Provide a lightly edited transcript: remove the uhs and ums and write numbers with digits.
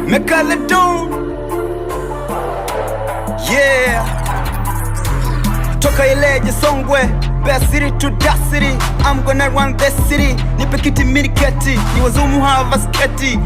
Megalodon, yeah. Toka Ileje Songwe, best city to that city. I'm gonna run this city. Nipe kiti miniketi, ni wazumu hawa sketi.